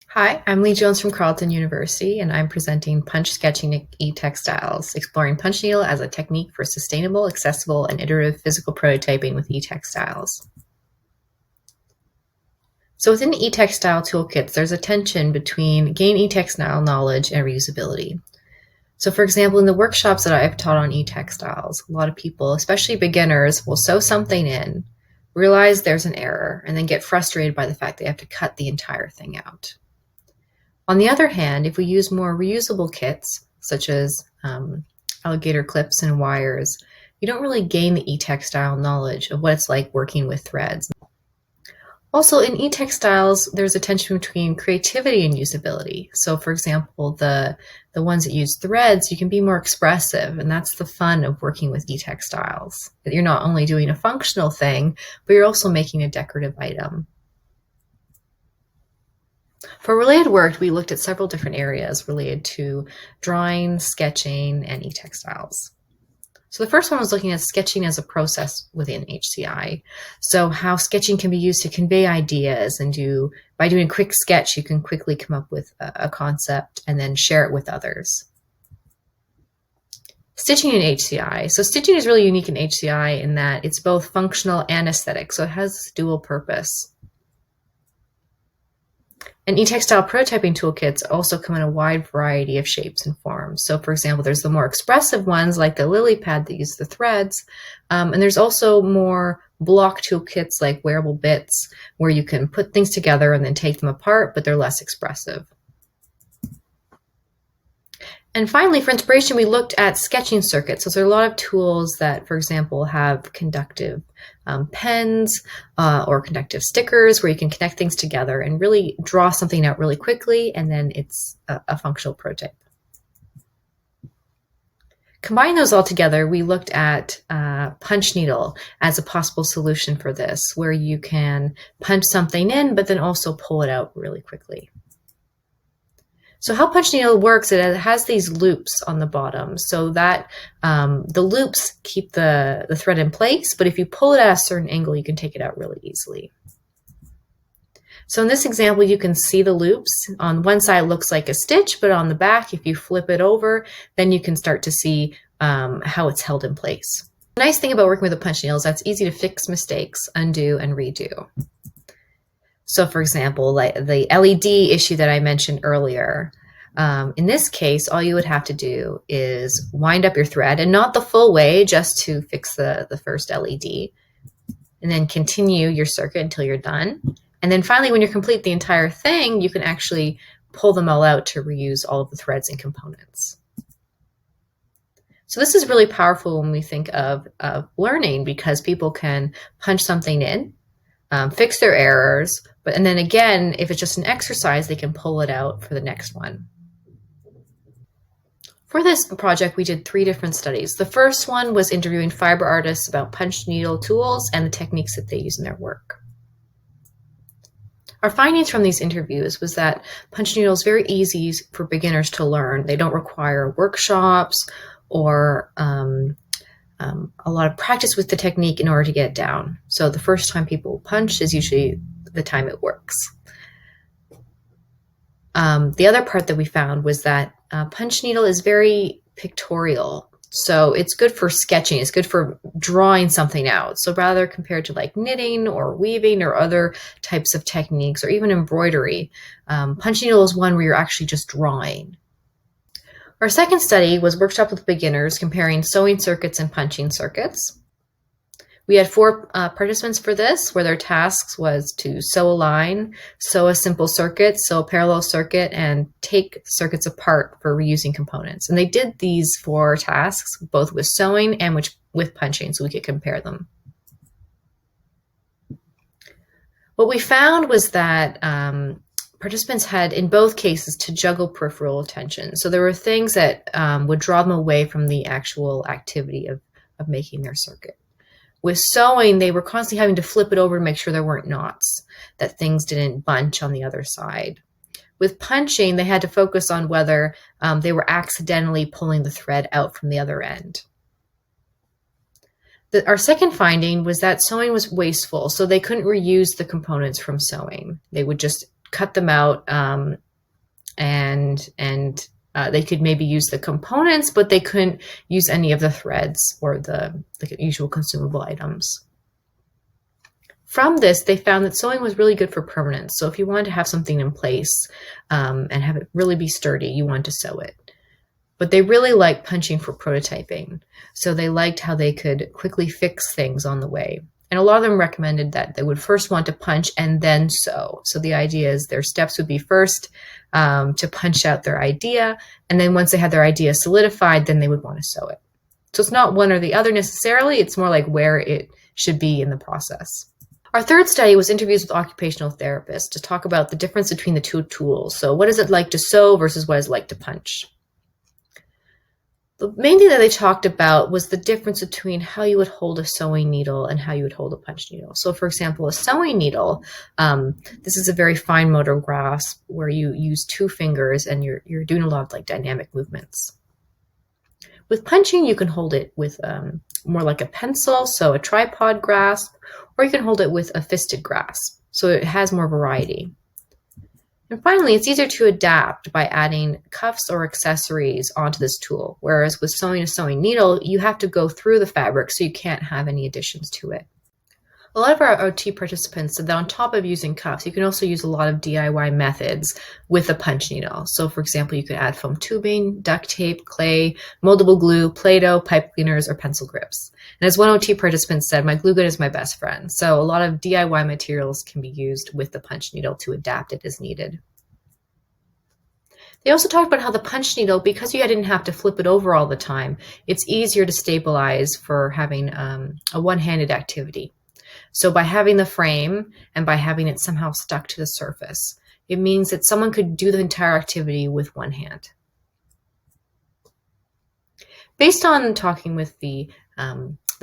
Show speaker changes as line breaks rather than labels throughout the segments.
Hi, I'm Lee Jones from Carleton University, and I'm presenting Punch Sketching E-textiles, exploring punch needle as a technique for sustainable, accessible, and iterative physical prototyping with e-textiles. So within e-textile toolkits, there's a tension between gain e-textile knowledge and reusability. So for example, in the workshops that I've taught on e-textiles, a lot of people, especially beginners, will sew something in, realize there's an error, and then get frustrated by the fact they have to cut the entire thing out. On the other hand, if we use more reusable kits, such as alligator clips and wires, you don't really gain the e-textile knowledge of what it's like working with threads. Also, in e-textiles, there's a tension between creativity and usability. So for example, the ones that use threads, you can be more expressive, and that's the fun of working with e-textiles. You're not only doing a functional thing, but you're also making a decorative item. For related work, we looked at several different areas related to drawing, sketching, and e-textiles. So the first one was looking at sketching as a process within HCI. So how sketching can be used to convey ideas, and by doing a quick sketch, you can quickly come up with a concept and then share it with others. Stitching in HCI. So stitching is really unique in HCI in that it's both functional and aesthetic, so it has dual purpose. And e-textile prototyping toolkits also come in a wide variety of shapes and forms. So for example, there's the more expressive ones like the lily pad that use the threads. And there's also more block toolkits like wearable bits where you can put things together and then take them apart, but they're less expressive. And finally, for inspiration, we looked at sketching circuits. So there are a lot of tools that, for example, have conductive pens or conductive stickers where you can connect things together and really draw something out really quickly, and then it's a functional prototype. Combining those all together, we looked at punch needle as a possible solution for this, where you can punch something in, but then also pull it out really quickly. So how punch needle works, it has these loops on the bottom so that the loops keep the thread in place, but if you pull it at a certain angle, you can take it out really easily. So in this example, you can see the loops. On one side it looks like a stitch, but on the back, if you flip it over, then you can start to see how it's held in place. The nice thing about working with a punch needle is that it's easy to fix mistakes, undo, and redo. So for example, like the LED issue that I mentioned earlier, in this case, all you would have to do is wind up your thread, and not the full way, just to fix the first LED, and then continue your circuit until you're done. And then finally, when you complete the entire thing, you can actually pull them all out to reuse all of the threads and components. So this is really powerful when we think of learning, because people can punch something in, fix their errors, and then again, if it's just an exercise, they can pull it out for the next one. For this project, we did 3 different studies. The first one was interviewing fiber artists about punch needle tools and the techniques that they use in their work. Our findings from these interviews was that punch needle is very easy for beginners to learn. They don't require workshops or a lot of practice with the technique in order to get it down. So the first time people punch is usually the time it works. The other part that we found was that punch needle is very pictorial. So it's good for sketching. It's good for drawing something out. So rather compared to like knitting or weaving or other types of techniques or even embroidery, punch needle is one where you're actually just drawing. Our second study was workshop with beginners comparing sewing circuits and punching circuits. We had 4 participants for this, where their tasks was to sew a line, sew a simple circuit, sew a parallel circuit, and take circuits apart for reusing components. And they did these 4 tasks, both with sewing and with punching, so we could compare them. What we found was that participants had, in both cases, to juggle peripheral attention. So there were things that would draw them away from the actual activity of making their circuit. With sewing, they were constantly having to flip it over to make sure there weren't knots, that things didn't bunch on the other side. With punching, they had to focus on whether they were accidentally pulling the thread out from the other end. Our second finding was that sewing was wasteful, so they couldn't reuse the components from sewing. They would just cut them out, and they could maybe use the components, but they couldn't use any of the threads or the usual consumable items. From this, they found that sewing was really good for permanence. So if you wanted to have something in place and have it really be sturdy, you want to sew it. But they really liked punching for prototyping. So they liked how they could quickly fix things on the way. And a lot of them recommended that they would first want to punch and then sew. So the idea is their steps would be first to punch out their idea. And then once they had their idea solidified, then they would want to sew it. So it's not one or the other necessarily. It's more like where it should be in the process. Our third study was interviews with occupational therapists to talk about the difference between the two tools. So what is it like to sew versus what is it like to punch? The main thing that they talked about was the difference between how you would hold a sewing needle and how you would hold a punch needle. So for example, a sewing needle, this is a very fine motor grasp where you use 2 fingers and you're doing a lot of like dynamic movements. With punching, you can hold it with more like a pencil, so a tripod grasp, or you can hold it with a fisted grasp, so it has more variety. And finally, it's easier to adapt by adding cuffs or accessories onto this tool, whereas with sewing a sewing needle, you have to go through the fabric, so you can't have any additions to it. A lot of our OT participants said that on top of using cuffs, you can also use a lot of DIY methods with a punch needle. So for example, you could add foam tubing, duct tape, clay, moldable glue, Play-Doh, pipe cleaners, or pencil grips. And as one OT participant said, my glue gun is my best friend. So a lot of DIY materials can be used with the punch needle to adapt it as needed. They also talked about how the punch needle, because you didn't have to flip it over all the time, it's easier to stabilize for having a one-handed activity. So by having the frame and by having it somehow stuck to the surface, it means that someone could do the entire activity with one hand. Based on talking with the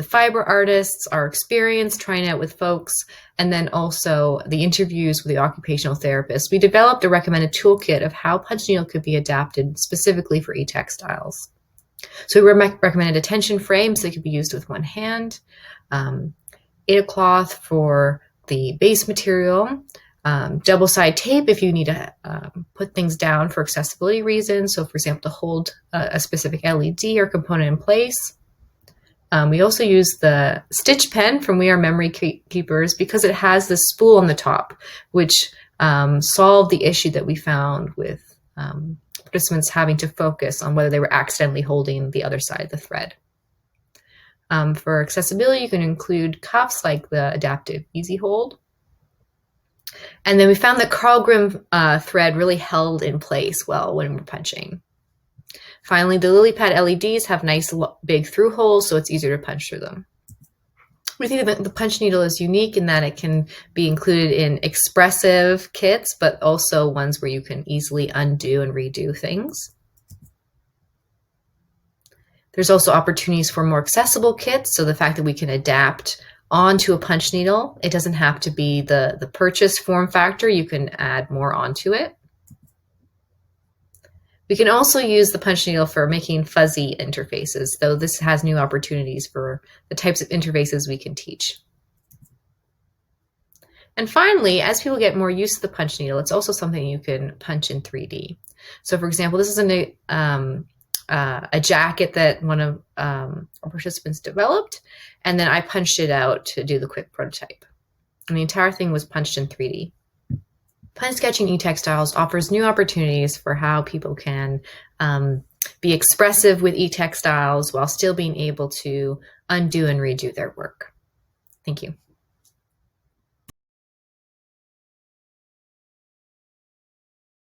fiber artists, our experience trying out with folks, and then also the interviews with the occupational therapists, we developed a recommended toolkit of how punch needle could be adapted specifically for e-textiles. So we recommended a tension frame so it could be used with one hand, a cloth for the base material, double side tape if you need to put things down for accessibility reasons. So for example, to hold a specific LED or component in place. We also use the stitch pen from We Are Memory Keepers because it has this spool on the top, which solved the issue that we found with participants having to focus on whether they were accidentally holding the other side of the thread. For accessibility, you can include cuffs like the adaptive easy hold. And then we found that Carlgrim thread really held in place well when we're punching. Finally, the LilyPad LEDs have nice big through holes, so it's easier to punch through them. We think that the punch needle is unique in that it can be included in expressive kits, but also ones where you can easily undo and redo things. There's also opportunities for more accessible kits. So the fact that we can adapt onto a punch needle, it doesn't have to be the purchase form factor. You can add more onto it. We can also use the punch needle for making fuzzy interfaces, though this has new opportunities for the types of interfaces we can teach. And finally, as people get more used to the punch needle, it's also something you can punch in 3D. So for example, this is a jacket that one of our participants developed, and then I punched it out to do the quick prototype. And the entire thing was punched in 3D. Punch sketching e-textiles offers new opportunities for how people can be expressive with e-textiles while still being able to undo and redo their work. Thank you.